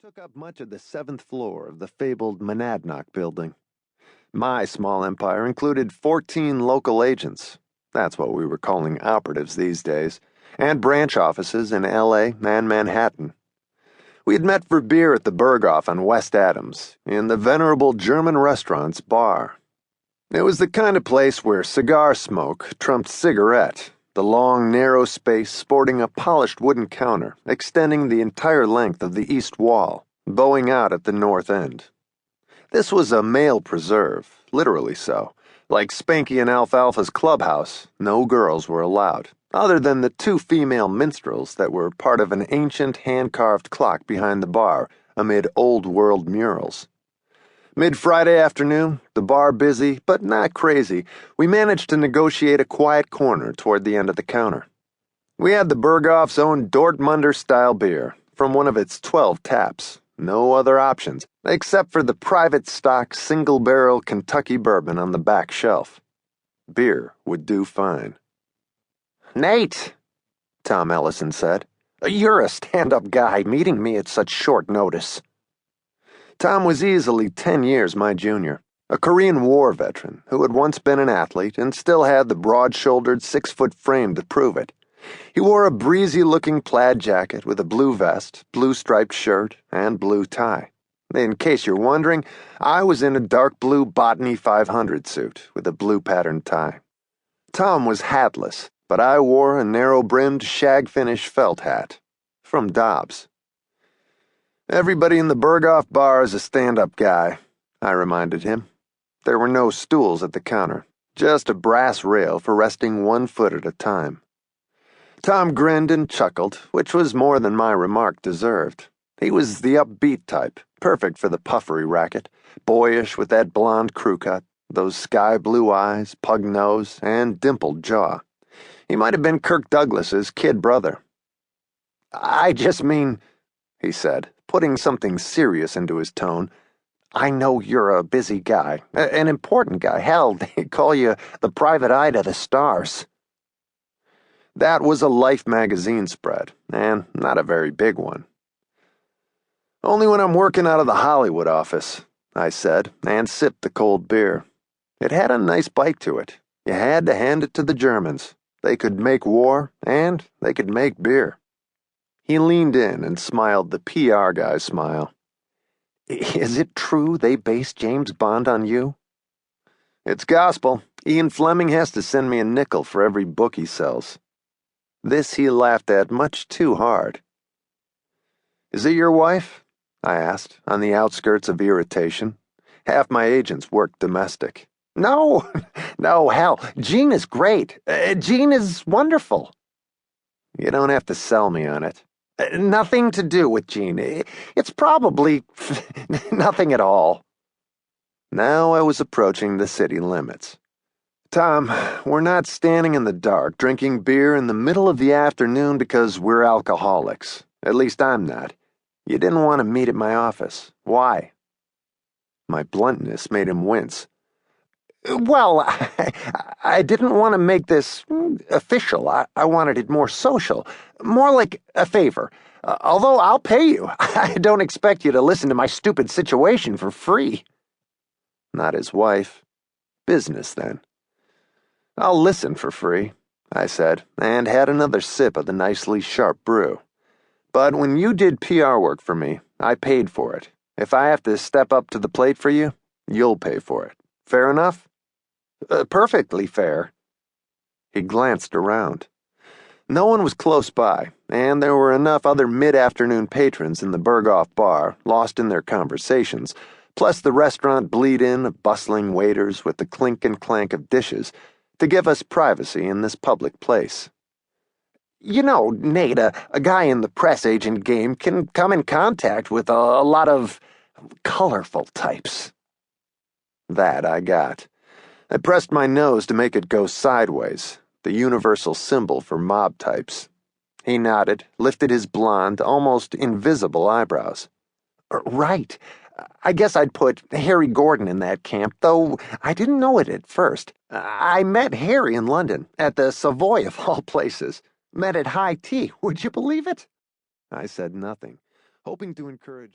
took up much of the 7th floor of the fabled Monadnock building. My small empire included 14 local agents. That's what we were calling operatives these days, and branch offices in L.A. and Manhattan. We had met for beer at the Berghoff on West Adams, in the venerable German restaurant's bar. It was the kind of place where cigar smoke trumped cigarette, the long, narrow space sporting a polished wooden counter extending the entire length of the east wall, bowing out at the north end. This was a male preserve, literally so. Like Spanky and Alfalfa's clubhouse, no girls were allowed, other than the 2 female minstrels that were part of an ancient hand-carved clock behind the bar amid old-world murals. Mid-Friday afternoon, the bar busy, but not crazy, we managed to negotiate a quiet corner toward the end of the counter. We had the Berghoff's own Dortmunder-style beer, from one of its 12 taps. No other options, except for the private stock single-barrel Kentucky bourbon on the back shelf. Beer would do fine. "Nate," Tom Ellison said, "you're a stand-up guy, meeting me at such short notice." Tom was easily 10 years my junior, a Korean War veteran who had once been an athlete and still had the broad-shouldered 6-foot frame to prove it. He wore a breezy-looking plaid jacket with a blue vest, blue-striped shirt, and blue tie. In case you're wondering, I was in a dark blue Botany 500 suit with a blue-patterned tie. Tom was hatless, but I wore a narrow-brimmed shag-finish felt hat from Dobbs. "Everybody in the Berghoff bar is a stand-up guy," I reminded him. There were no stools at the counter, just a brass rail for resting 1 foot at a time. Tom grinned and chuckled, which was more than my remark deserved. He was the upbeat type, perfect for the puffery racket, boyish with that blonde crew cut, those sky-blue eyes, pug nose, and dimpled jaw. He might have been Kirk Douglas's kid brother. "I just mean," he said, putting something serious into his tone, "I know you're a busy guy, an important guy. Hell, they call you the private eye to the stars." That was a Life magazine spread, and not a very big one. "Only when I'm working out of the Hollywood office," I said, and sipped the cold beer. It had a nice bite to it. You had to hand it to the Germans. They could make war, and they could make beer. He leaned in and smiled the PR guy's smile. "Is it true they based James Bond on you?" "It's gospel. Ian Fleming has to send me a nickel for every book he sells." This he laughed at much too hard. "Is it your wife?" I asked, on the outskirts of irritation. Half my agents worked domestic. No, hell, Jean is great. Jean is wonderful." "You don't have to sell me on it." "Nothing to do with Jean. It's probably nothing at all." Now I was approaching the city limits. "Tom, we're not standing in the dark drinking beer in the middle of the afternoon because we're alcoholics. At least I'm not. You didn't want to meet at my office. Why?" My bluntness made him wince. "Well, I didn't want to make this official. I wanted it more social, more like a favor. Although I'll pay you. I don't expect you to listen to my stupid situation for free." Not his wife. Business, then. "I'll listen for free," I said, and had another sip of the nicely sharp brew. "But when you did PR work for me, I paid for it. If I have to step up to the plate for you, you'll pay for it. Fair enough?" Perfectly fair." He glanced around. No one was close by, and there were enough other mid-afternoon patrons in the Berghoff bar, lost in their conversations, plus the restaurant bleed-in of bustling waiters with the clink and clank of dishes, to give us privacy in this public place. "You know, Nate, a guy in the press agent game can come in contact with a lot of colorful types." That I got. I pressed my nose to make it go sideways, the universal symbol for mob types. He nodded, lifted his blonde, almost invisible eyebrows. "Right. I guess I'd put Harry Gordon in that camp, though I didn't know it at first. I met Harry in London, at the Savoy of all places. Met at high tea, would you believe it?" I said nothing, hoping to encourage